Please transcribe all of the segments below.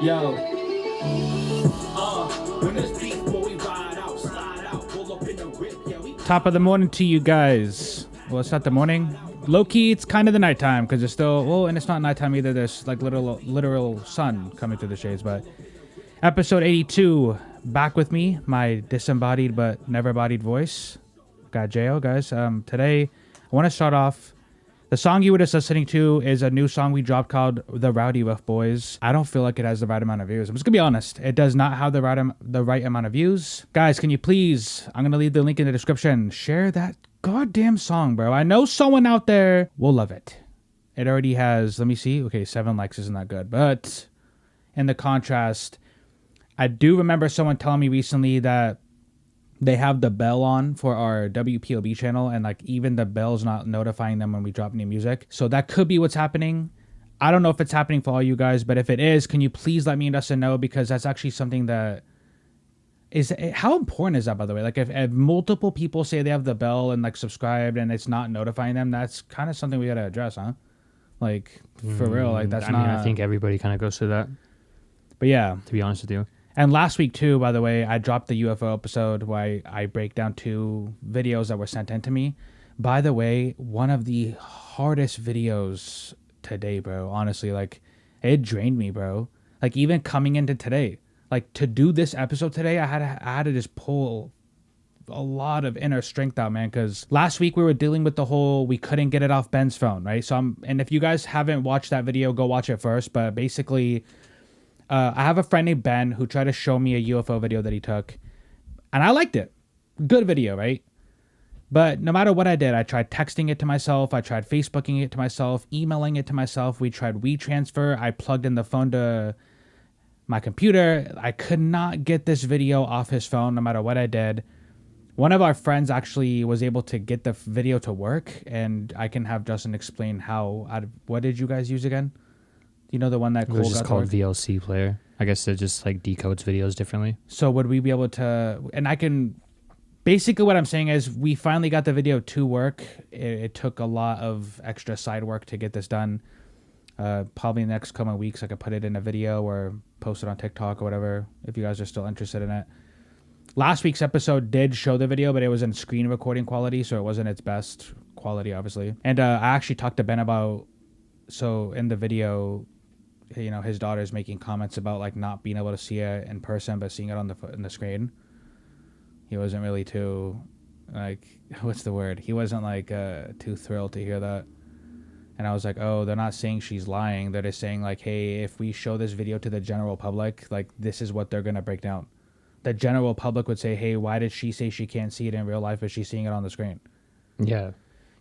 Yo. When there's beef, boy, we ride out, slide out, pull up in the whip, yeah, we... Top of the morning to you guys. Well, it's not the morning. Low-key, it's kind of the nighttime because it's still... Well, and it's not nighttime either. There's like literal sun coming through the shades, but... Episode 82, back with me, my disembodied but never-bodied voice. Got J.O., guys. Today, I want to start off... The song you were just listening to is a new song we dropped called The Rowdy Rough Boys. I don't feel like it has the right amount of views. I'm just going to be honest. It does not have the right amount of views. Guys, can you please, I'm going to leave the link in the description. Share that goddamn song, bro. I know someone out there will love it. It already has, let me see. Okay, 7 likes isn't that good. But in the contrast, I do remember someone telling me recently that they have the bell on for our WPOB channel, and like even the bell's not notifying them when we drop new music. So that could be what's happening. I don't know if it's happening for all you guys, but if it is, can you please let me and Dustin know, because that's actually something that is... How important is that, by the way? Like if multiple people say they have the bell and like subscribed and it's not notifying them, that's kind of something we gotta address, huh? Like for real, like that's not... I think everybody kind of goes through that. But yeah, to be honest with you. And last week, too, by the way, I dropped the UFO episode where I break down 2 videos that were sent in to me. By the way, one of the hardest videos today, bro. Honestly, like, it drained me, bro. Like, even coming into today. Like, to do this episode today, I had to just pull a lot of inner strength out, man. Because last week, we were dealing with the whole, we couldn't get it off Ben's phone, right? So, and if you guys haven't watched that video, go watch it first. But basically... I have a friend named Ben who tried to show me a UFO video that he took, and I liked it. Good video, right? But no matter what I did, I tried texting it to myself, I tried Facebooking it to myself, emailing it to myself, we tried WeTransfer, I plugged in the phone to my computer. I could not get this video off his phone no matter what I did. One of our friends actually was able to get the video to work, and I can have Justin explain how... What did you guys use again? You know, the one that Cole got? It was just called VLC Player. I guess it just like decodes videos differently. So would we be able to... And I can... Basically what I'm saying is we finally got the video to work. It took a lot of extra side work to get this done. Probably in the next coming weeks I could put it in a video or post it on TikTok or whatever, if you guys are still interested in it. Last week's episode did show the video, but it was in screen recording quality, so it wasn't its best quality, obviously. And I actually talked to Ben about... So in the video... You know, his daughter's making comments about like not being able to see it in person, but seeing it on the screen. He wasn't really too, like, what's the word? He wasn't like too thrilled to hear that. And I was like, oh, they're not saying she's lying. They're just saying like, hey, if we show this video to the general public, like this is what they're gonna break down. The general public would say, hey, why did she say she can't see it in real life, but she's seeing it on the screen? Yeah.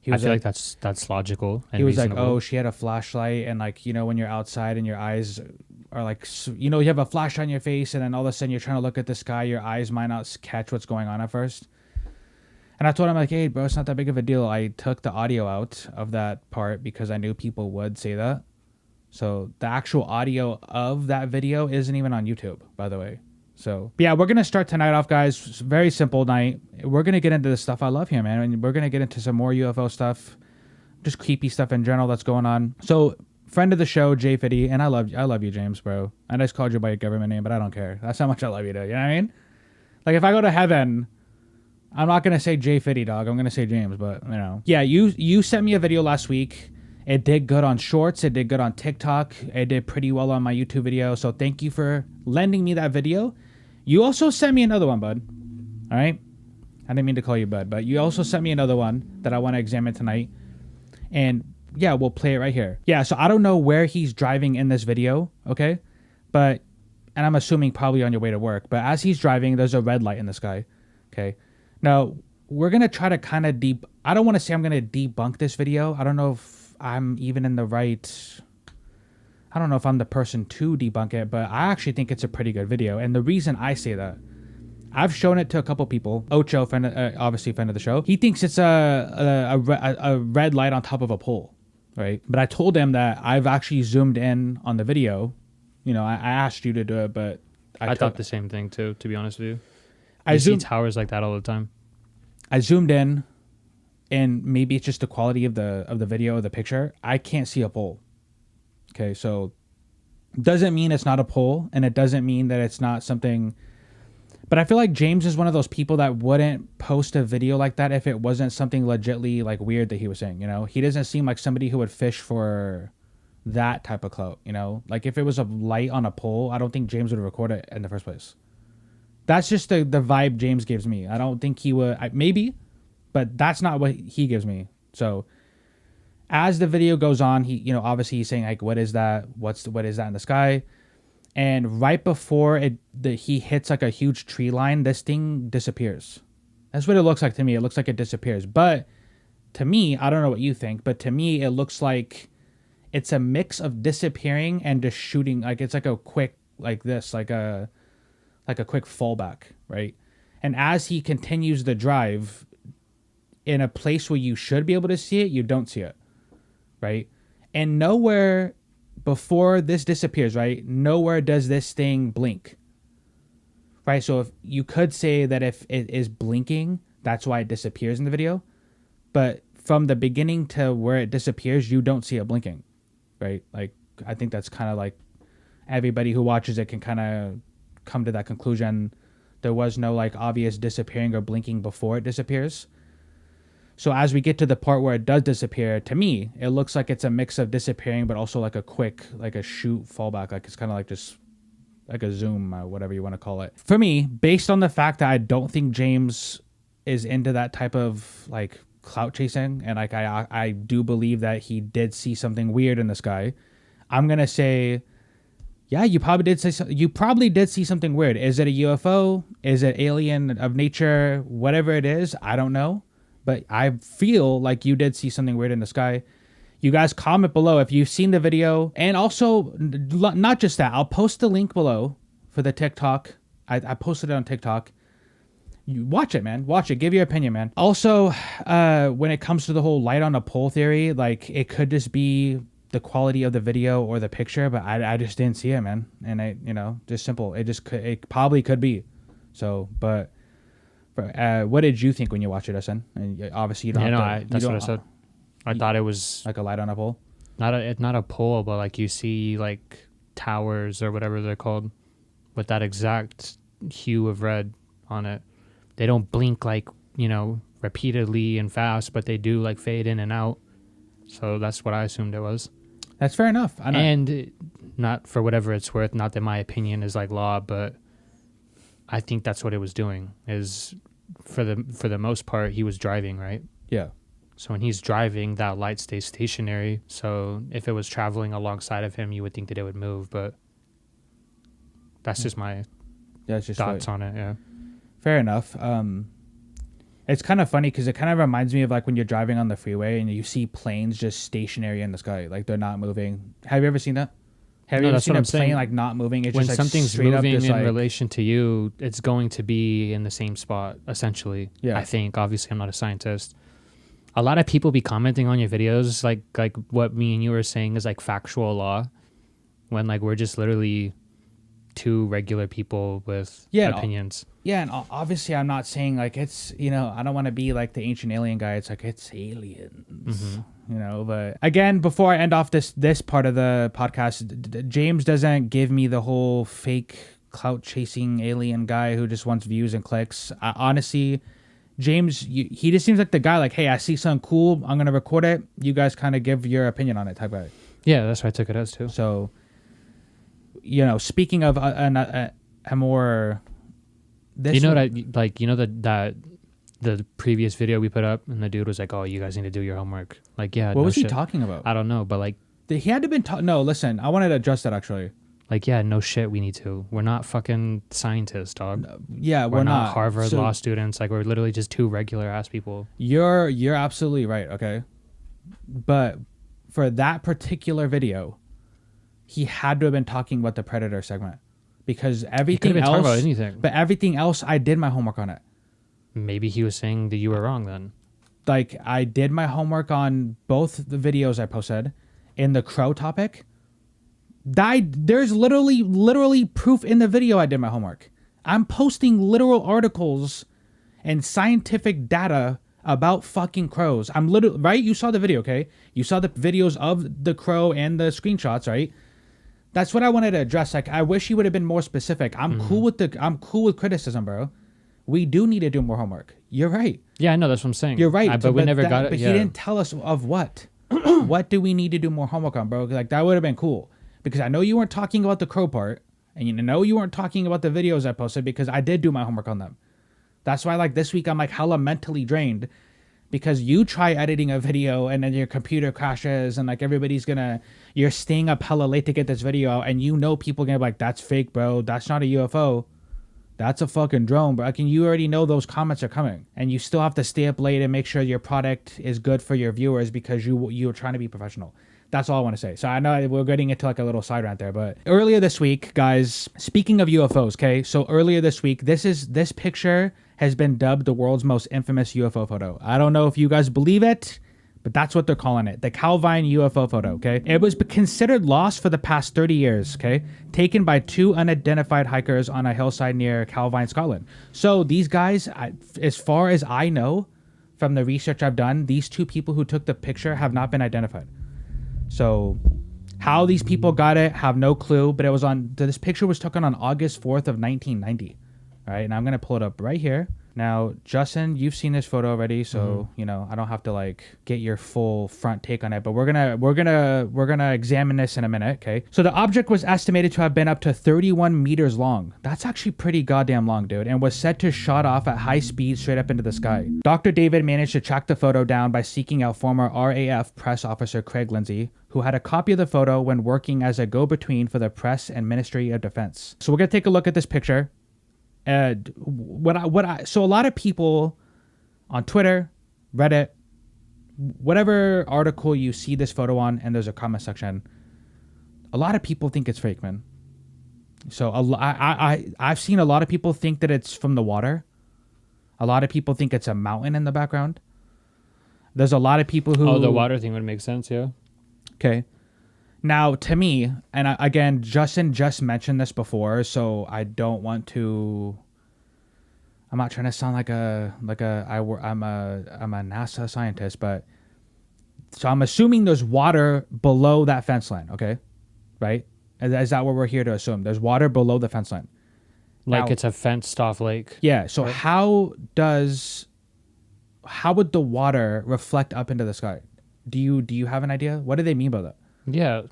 I feel like that's logical. And he was reasonable. like, oh, she had a flashlight, and like, you know, when you're outside and your eyes are like, you know, you have a flashlight on your face, and then all of a sudden you're trying to look at the sky, your eyes might not catch what's going on at first. And I told him like, hey, bro, it's not that big of a deal. I took the audio out of that part because I knew people would say that. So the actual audio of that video isn't even on YouTube, by the way. So, yeah, we're going to start tonight off, guys. Very simple night. We're going to get into the stuff I love here, man. And we're going to get into some more UFO stuff, just creepy stuff in general that's going on. So, friend of the show, FIDDY, and I love you, James, bro. I just called you by your government name, but I don't care. That's how much I love you, dude. You know what I mean? Like, if I go to heaven, I'm not going to say FIDDY, dog. I'm going to say James, but, you know. Yeah, you sent me a video last week. It did good on Shorts. It did good on TikTok. It did pretty well on my YouTube video. So, thank you for lending me that video. You also sent me another one, bud. All right? I didn't mean to call you bud, but you also sent me another one that I want to examine tonight. And, yeah, we'll play it right here. Yeah, so I don't know where he's driving in this video, okay? But, and I'm assuming probably on your way to work. But as he's driving, there's a red light in the sky, okay? Now, we're going to try to kind of I don't want to say I'm going to debunk this video. I don't know if I'm even in the right... I don't know if I'm the person to debunk it, but I actually think it's a pretty good video. And the reason I say that, I've shown it to a couple people. Ocho, obviously friend of the show. He thinks it's a red light on top of a pole, right? But I told him that I've actually zoomed in on the video. You know, I asked you to do it, but I thought the same thing too, to be honest with you. I see towers like that all the time. I zoomed in, and maybe it's just the quality of the video, the picture. I can't see a pole. Okay, so Doesn't mean it's not a pole, and it doesn't mean that it's not something. But I feel like James is one of those people that wouldn't post a video like that if it wasn't something legitly like weird that he was saying. You know, he doesn't seem like somebody who would fish for that type of clout. You know, like if it was a light on a pole, I don't think James would record it in the first place. That's just the vibe James gives me. I don't think he would. Maybe, but that's not what he gives me. So as the video goes on, he, you know, obviously he's saying like, what is that? What is that in the sky? And right before he hits like a huge tree line, this thing disappears. That's what it looks like to me. It looks like it disappears. But to me, I don't know what you think, but to me, it looks like it's a mix of disappearing and just shooting. Like it's like a quick, like this, like a quick fallback, right? And as he continues the drive in a place where you should be able to see it, you don't see it, right? And nowhere before this disappears, right? Nowhere does this thing blink, right? So if you could say that if it is blinking, that's why it disappears in the video. But from the beginning to where it disappears, you don't see it blinking, right? Like, I think that's kind of like everybody who watches it can kind of come to that conclusion. There was no like obvious disappearing or blinking before it disappears. So as we get to the part where it does disappear, to me, it looks like it's a mix of disappearing, but also like a quick, like a shoot fallback. Like it's kind of like just like a zoom, whatever you want to call it. For me, based on the fact that I don't think James is into that type of like clout chasing, and like I do believe that he did see something weird in the sky, I'm gonna say, yeah, you probably did see something weird. Is it a UFO? Is it alien of nature? Whatever it is, I don't know. But I feel like you did see something weird in the sky. You guys comment below if you've seen the video. And also, not just that, I'll post the link below for the TikTok. I posted it on TikTok. You watch it, man. Watch it. Give your opinion, man. Also, when it comes to the whole light on a pole theory, like it could just be the quality of the video or the picture, but I just didn't see it, man. And just simple. It probably could be. So, but what did you think when you watched it, SN? And obviously you don't. That's what I said. I thought it was like a light on a pole. Not a pole, but like you see like towers or whatever they're called with that exact hue of red on it. They don't blink like, repeatedly and fast, but they do like fade in and out. So that's what I assumed it was. That's fair enough. And not for whatever it's worth, not that my opinion is like law, but I think that's what it was doing. Is for the most part he was driving, right? Yeah. So when he's driving, that light stays stationary. So if it was traveling alongside of him, you would think that it would move, but that's just my thoughts on it. Yeah. Fair enough. It's kind of funny because it kind of reminds me of like when you're driving on the freeway and you see planes just stationary in the sky, like they're not moving. Have you ever seen that? Have you ever seen a plane like not moving? It's when just something's like moving in relation to you, it's going to be in the same spot, essentially. Yeah. I think. Obviously, I'm not a scientist. A lot of people be commenting on your videos, like what me and you were saying is like factual law, when like we're just literally two regular people with opinions. Yeah, and obviously I'm not saying like it's, I don't want to be like the ancient alien guy. It's like it's aliens, but again, before I end off this part of the podcast, James doesn't give me the whole fake clout chasing alien guy who just wants views and clicks. Honestly, James, he just seems like the guy like, hey, I see something cool, I'm going to record it. You guys kind of give your opinion on it type guy. Yeah, that's what I took it as too. So, speaking of a more... that the previous video we put up and the dude was like, oh, you guys need to do your homework. Like, yeah. What was he talking about? I don't know, but like... He had to been... No, listen, I wanted to address that actually. Like, yeah, no shit, we need to. We're not fucking scientists, dog. Yeah, we're not Harvard law students. Like, we're literally just two regular ass people. You're absolutely right, okay? But for that particular video, he had to have been talking about the Predator segment. Because everything else... talking about anything. But everything else, I did my homework on it. Maybe he was saying that you were wrong then. Like, I did my homework on both the videos I posted. In the crow topic... There's literally proof in the video I did my homework. I'm posting literal articles and scientific data about fucking crows. I'm right? You saw the video, okay? You saw the videos of the crow and the screenshots, right? That's what I wanted to address. Like, I wish he would have been more specific. I'm cool with criticism, bro. We do need to do more homework. You're right. Yeah, I know. That's what I'm saying. You're right. But we never got it. But yeah. he didn't tell us of what. What do we need to do more homework on, bro? Like, that would have been cool. Because I know you weren't talking about the crow part. And you know you weren't talking about the videos I posted because I did do my homework on them. That's why, like, this week I'm, like, hella mentally drained. Because you try editing a video and then your computer crashes and, like, you're staying up hella late to get this video out. And you know people are going to be like, that's fake, bro. That's not a UFO. That's a fucking drone, bro. Like, you already know those comments are coming. And you still have to stay up late and make sure your product is good for your viewers because you're trying to be professional. That's all I want to say. So I know we're getting into like a little side rant there, but earlier this week, guys, speaking of UFOs, okay? So earlier this week, this picture has been dubbed the world's most infamous UFO photo. I don't know if you guys believe it, but that's what they're calling it. The Calvine UFO photo, okay? It was considered lost for the past 30 years, okay? Taken by 2 unidentified hikers on a hillside near Calvine, Scotland. So these guys, as far as I know, from the research I've done, these 2 people who took the picture have not been identified. So how these people got it, have no clue, but this picture was taken on August 4th of 1990. All right, and I'm going to pull it up right here. Now, Justin, you've seen this photo already, so you know I don't have to like get your full front take on it. But we're gonna examine this in a minute, okay? So the object was estimated to have been up to 31 meters long. That's actually pretty goddamn long, dude, and was said to shot off at high speed straight up into the sky. Dr. David managed to track the photo down by seeking out former RAF press officer Craig Lindsay, who had a copy of the photo when working as a go-between for the press and Ministry of Defense. So we're gonna take a look at this picture. So a lot of people on Twitter, Reddit, whatever article you see this photo on, and there's a comment section, a lot of people think it's fake, man. So I've seen a lot of people think that it's from the water. A lot of people think it's a mountain in the background. There's a lot of people who... Oh, the water thing would make sense, yeah. Okay. Now, to me, and again, Justin just mentioned this before, so I don't want to... I'm not trying to sound I'm a NASA scientist, but... So I'm assuming there's water below that fence line, okay? Right? Is that what we're here to assume? There's water below the fence line. Like now, it's a fenced-off lake. Yeah, so right? How would the water reflect up into the sky? Do you have an idea? What do they mean by that? Yeah.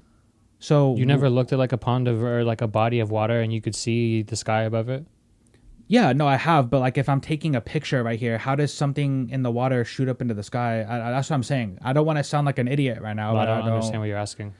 So you never looked at like a pond or like a body of water and you could see the sky above it? Yeah, no, I have. But like if I'm taking a picture right here, how does something in the water shoot up into the sky? That's what I'm saying. I don't want to sound like an idiot right now. But I don't understand what you're asking.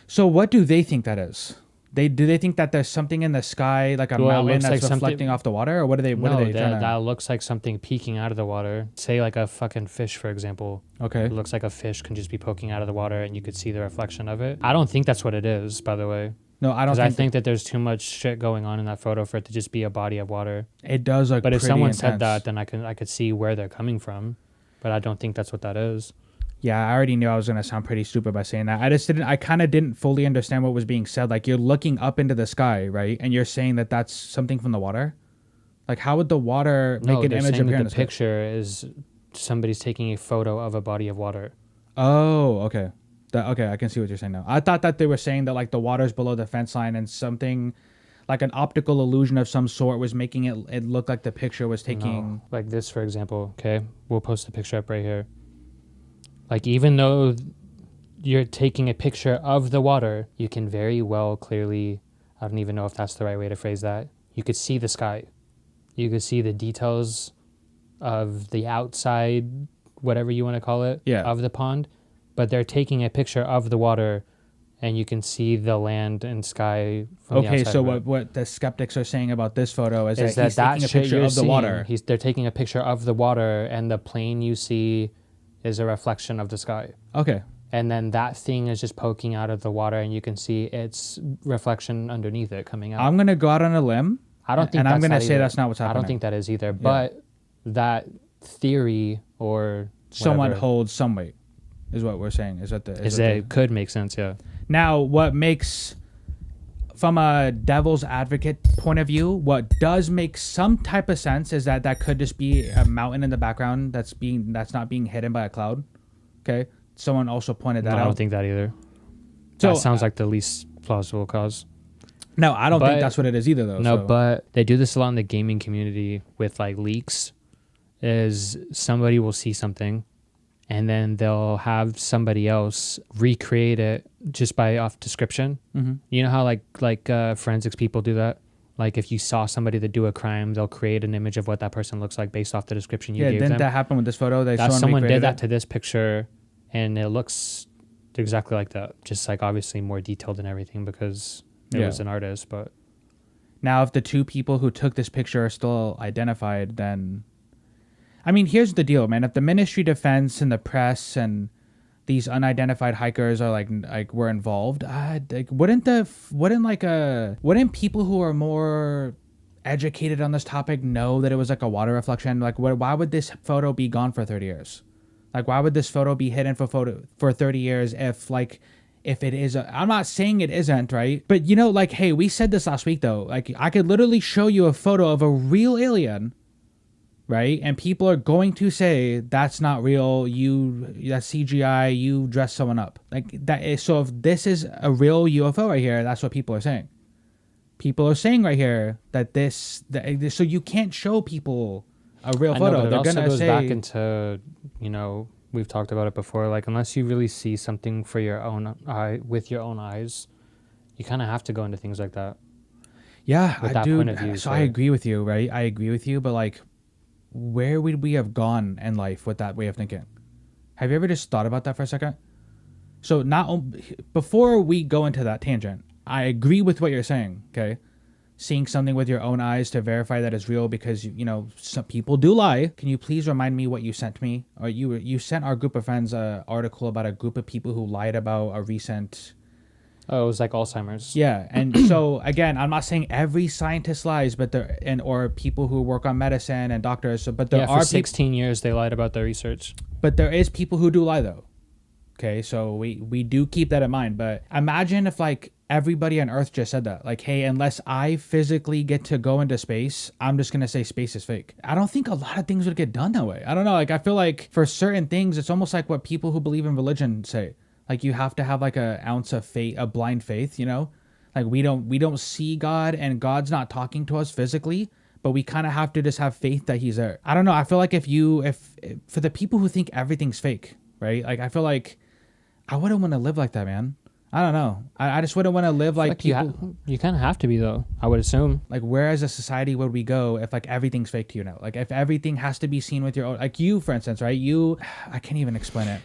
So what do they think that is? Do they think that there's something in the sky, like a mountain that's like reflecting off the water? Or what are they trying to... that looks like something peeking out of the water. Say like a fucking fish, for example. Okay. It looks like a fish can just be poking out of the water and you could see the reflection of it. I don't think that's what it is, by the way. No, I don't. Because I think that there's too much shit going on in that photo for it to just be a body of water. It does look. But if someone intense. said that, then I could see where they're coming from. But I don't think that's what that is. Yeah, I already knew I was going to sound pretty stupid by saying that. I kind of didn't fully understand what was being said. Like, you're looking up into the sky, right? And you're saying that that's something from the water? Like, how would the water make an image appear in the sky? Picture is somebody's taking a photo of a body of water. Oh, okay. Okay, I can see what you're saying now. I thought that they were saying that, like, the water's below the fence line and something, like an optical illusion of some sort was making it look like the picture was taking... No. Like this, for example, okay? We'll post the picture up right here. Like, even though you're taking a picture of the water, you can very well clearly, I don't even know if that's the right way to phrase that, you could see the sky. You could see the details of the outside, whatever you want to call it, of the pond. But they're taking a picture of the water, and you can see the land and sky from the outside. Okay, so what the skeptics are saying about this photo is that he's taking a picture of the water. They're taking a picture of the water, and the plane you see is a reflection of the sky. Okay. And then that thing is just poking out of the water, and you can see its reflection underneath it coming out. I'm going to go out on a limb. I don't think and I'm going to say that's not what's happening. I don't think that is either. Yeah. But that theory or someone holds some weight is what we're saying. It could make sense, yeah. Now, what makes, from a devil's advocate point of view, what does make some type of sense is that could just be a mountain in the background that's not being hidden by a cloud. Okay, someone also pointed that out. I don't think that either. So that sounds like the least plausible cause. No, I don't But- think that's what it is either, though. No, so. but they do this a lot in the gaming community with like leaks. Is somebody will see something, and then they'll have somebody else recreate it just by off description. Mm-hmm. You know how like forensics people do that. Like if you saw somebody that do a crime, they'll create an image of what that person looks like based off the description you gave them. Didn't that happen with this photo? Someone did that to this picture, and it looks exactly like that. Just like obviously more detailed and everything because it was an artist. But now, if the two people who took this picture are still identified, then I mean, here's the deal, man. If the Ministry of Defense and the press and these unidentified hikers are like were involved, wouldn't people who are more educated on this topic know that it was like a water reflection? Like, why would this photo be gone for 30 years? Like, why would this photo be hidden for 30 years if it is I'm not saying it isn't, right? But you know, like, hey, we said this last week though. Like, I could literally show you a photo of a real alien, right? And people are going to say that's not real. That's CGI. You dress someone up like that. So if this is a real UFO right here, that's what people are saying. People are saying right here that so you can't show people a real photo. But it They're also gonna goes say back into, you know, we've talked about it before. Like unless you really see something for your own eye with your own eyes, you kind of have to go into things like that. Yeah, with I that do. point of view, So I agree with you, right? I agree with you, but like, where would we have gone in life with that way of thinking? Have you ever just thought about that for a second? So before we go into that tangent, I agree with what you're saying, okay? Seeing something with your own eyes to verify that it's real because, you know, some people do lie. Can you please remind me what you sent me? Or you sent our group of friends an article about a group of people who lied about a recent... Oh, it was like Alzheimer's. Yeah, and so again, I'm not saying every scientist lies, but or people who work on medicine and doctors. But there are for 16 years they lied about their research. But there is people who do lie though. Okay, so we do keep that in mind. But imagine if like everybody on Earth just said that, like, hey, unless I physically get to go into space, I'm just gonna say space is fake. I don't think a lot of things would get done that way. I don't know. Like I feel like for certain things, it's almost like what people who believe in religion say. Like you have to have like an ounce of faith, a blind faith, you know? Like we don't see God and God's not talking to us physically, but we kind of have to just have faith that he's there. I don't know. I feel like if for the people who think everything's fake, right? Like I feel like I wouldn't want to live like that, man. I don't know. I just wouldn't want to live like people. You kind of have to be though, I would assume. Like where as a society would we go if like everything's fake to you now? Like if everything has to be seen with your own, like you, for instance, right? I can't even explain it.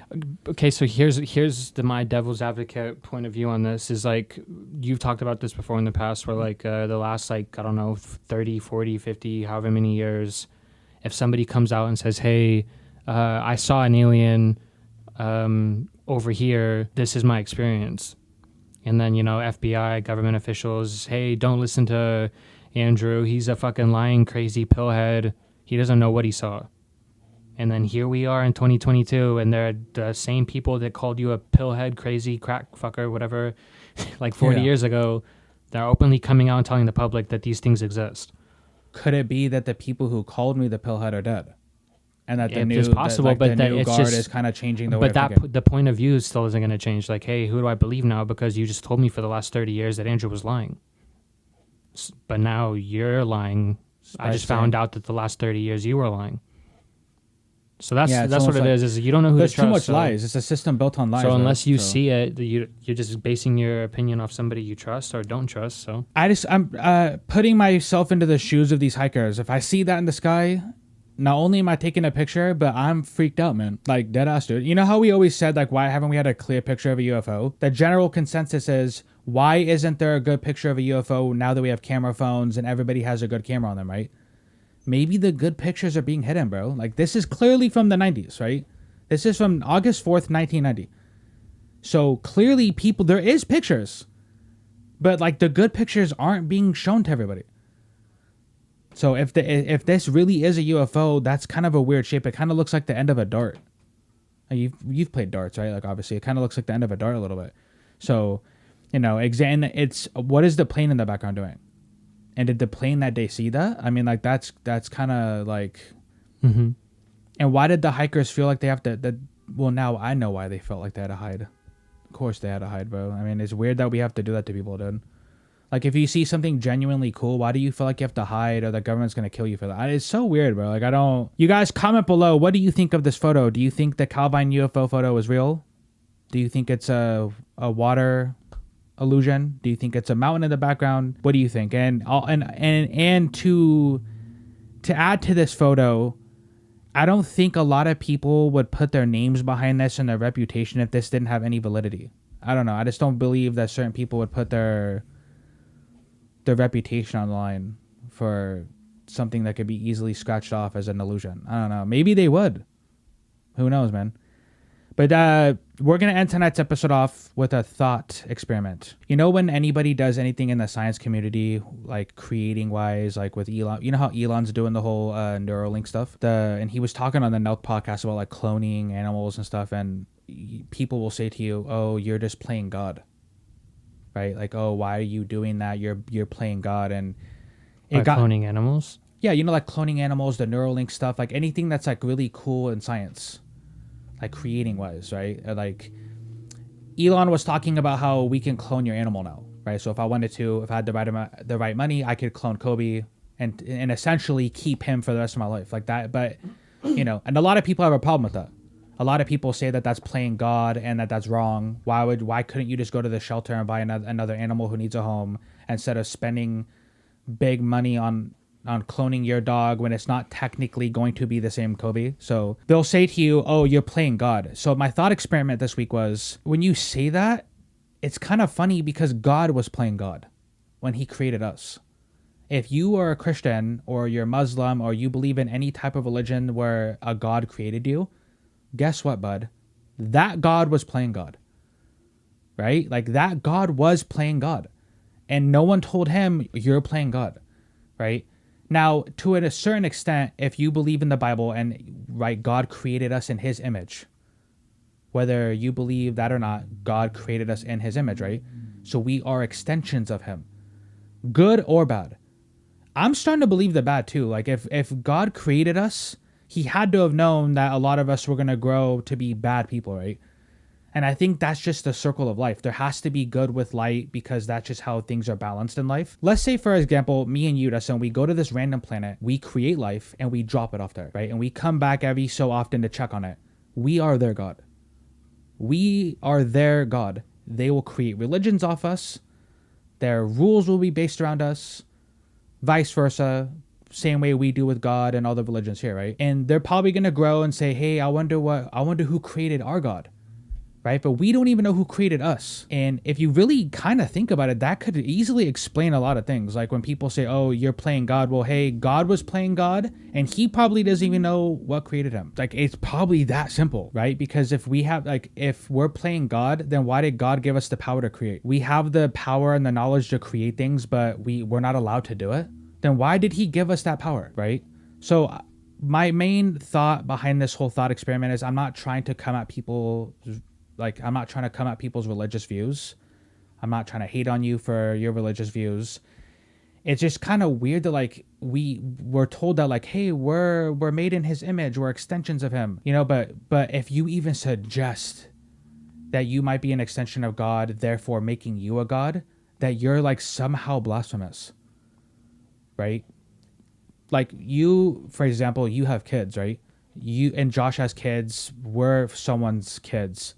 Okay, so here's my devil's advocate point of view on this is like you've talked about this before in the past where like the last like, I don't know, 30, 40, 50, however many years, if somebody comes out and says, hey, I saw an alien over here, this is my experience. And then, you know, FBI, government officials, hey, don't listen to Andrew. He's a fucking lying, crazy pillhead. He doesn't know what he saw. And then here we are in 2022, and they're the same people that called you a pillhead, crazy, crack fucker, whatever, like 40 years ago. They're openly coming out and telling the public that these things exist. Could it be that the people who called me the pillhead are dead? And that the new, it's possible, but the new guard is kind of changing the way. But the point of view still isn't going to change. Like, hey, who do I believe now? Because you just told me for the last 30 years that Andrew was lying. But now you're lying. I just found out that the last 30 years you were lying. So that's what it is. Is you don't know who to trust. There's too much lies. It's a system built on lies. So unless you see it, you're just basing your opinion off somebody you trust or don't trust. So I'm putting myself into the shoes of these hikers. If I see that in the sky, not only am I taking a picture, but I'm freaked out, man. Like, dead ass, dude. You know how we always said, like, why haven't we had a clear picture of a UFO? The general consensus is, why isn't there a good picture of a UFO now that we have camera phones and everybody has a good camera on them, right? Maybe the good pictures are being hidden, bro. Like, this is clearly from the 90s, right? This is from August 4th, 1990. So, clearly, there is pictures. But, like, the good pictures aren't being shown to everybody. So if this really is a UFO, that's kind of a weird shape. It kind of looks like the end of a dart. You've played darts, right? Like obviously, it kind of looks like the end of a dart a little bit. So, you know, it's what is the plane in the background doing? And did the plane that day see that? I mean, like that's kind of like. Mm-hmm. And why did the hikers feel like they have to? Well, now I know why they felt like they had to hide. Of course they had to hide, bro. I mean, it's weird that we have to do that to people, dude. Like, if you see something genuinely cool, why do you feel like you have to hide or the government's going to kill you for that? It's so weird, bro. Like, I don't... You guys comment below. What do you think of this photo? Do you think the Calvine UFO photo is real? Do you think it's a water illusion? Do you think it's a mountain in the background? What do you think? And to add to this photo, I don't think a lot of people would put their names behind this and their reputation if this didn't have any validity. I don't know. I just don't believe that certain people would put their reputation on the line for something that could be easily scratched off as an illusion. I don't know. Maybe they would. Who knows, man? But we're going to end tonight's episode off with a thought experiment. You know, when anybody does anything in the science community, like creating wise, like with Elon, you know how Elon's doing the whole Neuralink stuff? And he was talking on the Nelk podcast about like cloning animals and stuff. And people will say to you, oh, you're just playing God. Right? Like, oh, why are you doing that? You're playing God. And cloning animals? Yeah, you know, like cloning animals, the Neuralink stuff, like anything that's like really cool in science. Like creating wise, right? Like Elon was talking about how we can clone your animal now, right? So if I wanted to, if I had the right money, I could clone Kobe and essentially keep him for the rest of my life like that. But, you know, and a lot of people have a problem with that. A lot of people say that that's playing God and that's wrong. Why couldn't you just go to the shelter and buy another animal who needs a home instead of spending big money on cloning your dog when it's not technically going to be the same Kobe? So they'll say to you, oh, you're playing God. So my thought experiment this week was, when you say that, it's kind of funny because God was playing God when he created us. If you are a Christian or you're Muslim or you believe in any type of religion where a God created you, guess what, bud? That God was playing God, right? Like that God was playing God and no one told him you're playing God, right? Now, to a certain extent, if you believe in the Bible and right, God created us in his image, whether you believe that or not, God created us in his image, right? So we are extensions of him, good or bad. I'm starting to believe the bad too. Like if God created us, he had to have known that a lot of us were going to grow to be bad people, right? And I think that's just the circle of life. There has to be good with light because that's just how things are balanced in life. Let's say, for example, me and you, Dustin, we go to this random planet, we create life, and we drop it off there, right? And we come back every so often to check on it. We are their God. We are their God. They will create religions off us. Their rules will be based around us. Vice versa. Same way we do with God and all the religions here, right? And they're probably going to grow and say, hey, I wonder who created our God. Right? But we don't even know who created us. And if you really kind of think about it, that could easily explain a lot of things. Like when people say, oh, you're playing God. Well, hey, God was playing God and he probably doesn't even know what created him. Like it's probably that simple, right? Because if we're playing God, then why did God give us the power to create? We have the power and the knowledge to create things, but we're not allowed to do it. Then why did he give us that power, right? So my main thought behind this whole thought experiment is I'm not trying to come at people. Like, I'm not trying to come at people's religious views. I'm not trying to hate on you for your religious views. It's just kind of weird that, like, we're told that, like, hey, we're made in his image. We're extensions of him. You know, but if you even suggest that you might be an extension of God, therefore making you a God, that you're, like, somehow blasphemous. Right? Like, you, for example, you have kids, right? You and Josh has kids. We're someone's kids.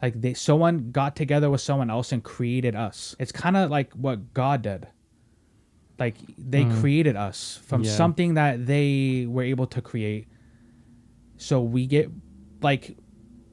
Like someone got together with someone else and created us. It's kind of like what God did. Like they created us from something that they were able to create. So we get like,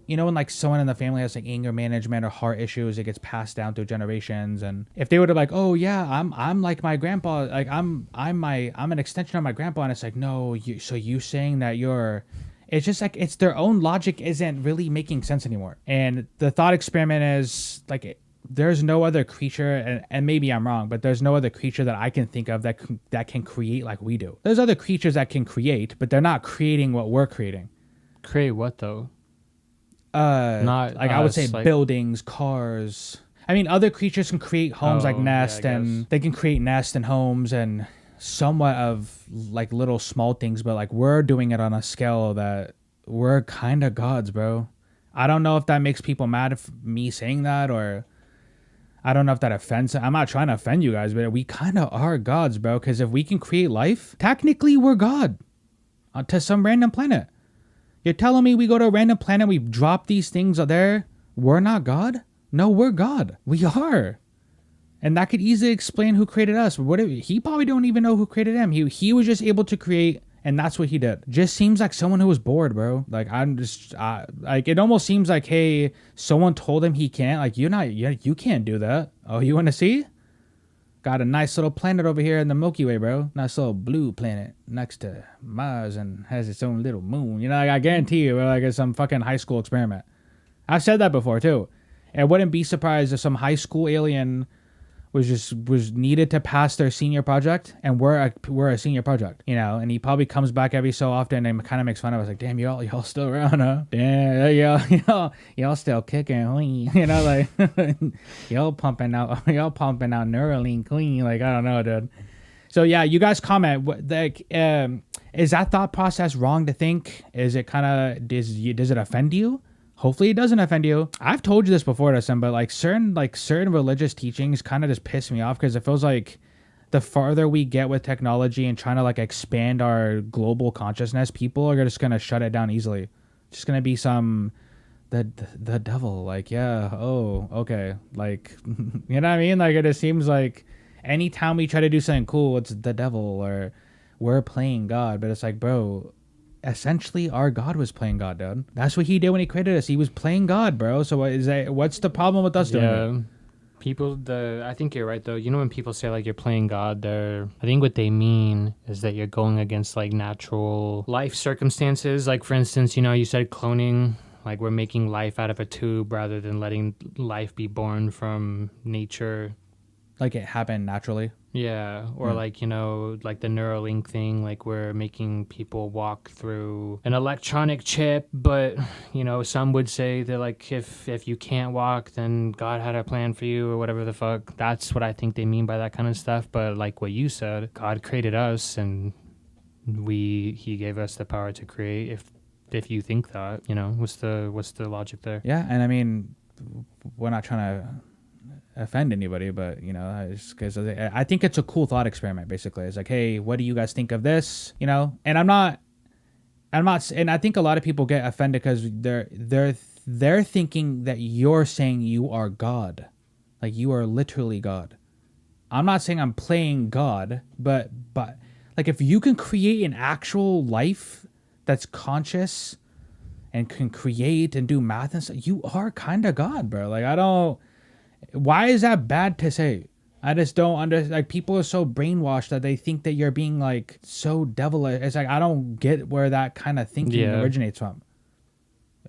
you know, when like someone in the family has like anger management or heart issues, it gets passed down through generations. And if they were to like, oh yeah, I'm like my grandpa, like I'm an extension of my grandpa, and it's like, no, you saying that you're. It's just like it's their own logic isn't really making sense anymore. And the thought experiment is like there's no other creature, and maybe I'm wrong, but there's no other creature that I can think of that can create like we do. There's other creatures that can create, but they're not creating what we're creating. Create what though? Not like us, I would say like buildings, cars. I mean, other creatures can create homes like nest, and they can create nest and homes and somewhat of like little small things, but like we're doing it on a scale that we're kind of gods, bro. I don't know if that makes people mad if me saying that, or I don't know if that offends. I'm not trying to offend you guys, but we kind of are gods, bro. Because if we can create life, technically we're God to some random planet. You're telling me we go to a random planet, we drop these things there, we're not God? No, we're God. We are. And that could easily explain who created us. He probably don't even know who created him. He was just able to create, and that's what he did. Just seems like someone who was bored, bro. Like like it almost seems like, hey, someone told him he can't. Like you can't do that. Oh, you want to see? Got a nice little planet over here in the Milky Way, bro. Nice little blue planet next to Mars and has its own little moon. You know, like I guarantee you, like it's some fucking high school experiment. I've said that before too. I wouldn't be surprised if some high school alien was needed to pass their senior project, and we're a senior project, you know. And he probably comes back every so often and kind of makes fun of us, like, damn, y'all still around, huh? Damn, y'all still kicking, you know, like y'all pumping out Neuralink clean, like I don't know, dude. So yeah, you guys comment. Like, is that thought process wrong to think? Is it kind of does it offend you? Hopefully it doesn't offend you. I've told you this before to some, but like certain religious teachings kind of just piss me off because it feels like the farther we get with technology and trying to like expand our global consciousness, people are just gonna shut it down easily. Just gonna be some the devil, like, yeah, oh, okay, like you know what I mean? Like it just seems like anytime we try to do something cool, it's the devil or we're playing God, but it's like, bro, essentially our God was playing God, dude. That's what he did when he created us. He was playing God, bro. So what's the problem with us doing it? People, I think you're right though. You know, when people say like you're playing God, I think what they mean is that you're going against like natural life circumstances. Like for instance, you know, you said cloning, like we're making life out of a tube rather than letting life be born from nature. Like it happened naturally. Yeah, or like, you know, like the Neuralink thing, like we're making people walk through an electronic chip, but, you know, some would say that like if you can't walk, then God had a plan for you or whatever the fuck. That's what I think they mean by that kind of stuff. But like what you said, God created us and he gave us the power to create. If you think that, you know, what's the logic there? Yeah, and I mean, we're not trying to offend anybody, but you know, because I think it's a cool thought experiment. Basically, it's like, hey, what do you guys think of this? You know, and I'm not, and I think a lot of people get offended because they're thinking that you're saying you are God, like you are literally God. I'm not saying I'm playing God, but like if you can create an actual life that's conscious and can create and do math and stuff, you are kind of God, bro. Like I don't. Why is that bad to say? I just don't understand. Like people are so brainwashed that they think that you're being like so devilish. It's like I don't get where that kind of thinking originates from.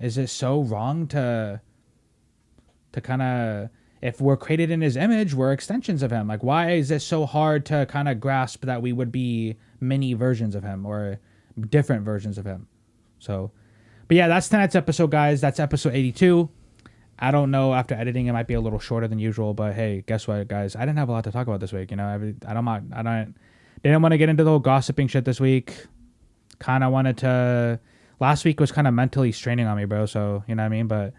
Is it so wrong to kind of, if we're created in his image, we're extensions of him? Like why is it so hard to kind of grasp that we would be many versions of him or different versions of him? So, but yeah, that's tonight's episode, guys. That's episode 82. I don't know, after editing it might be a little shorter than usual, but hey, guess what, guys? I didn't have a lot to talk about this week. You know, didn't want to get into the whole gossiping shit this week. Kind of wanted to. Last week was kind of mentally straining on me, bro. So you know what I mean. But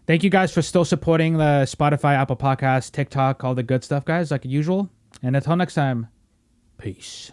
thank you guys for still supporting the Spotify, Apple Podcasts, TikTok, all the good stuff, guys, like usual. And until next time, peace.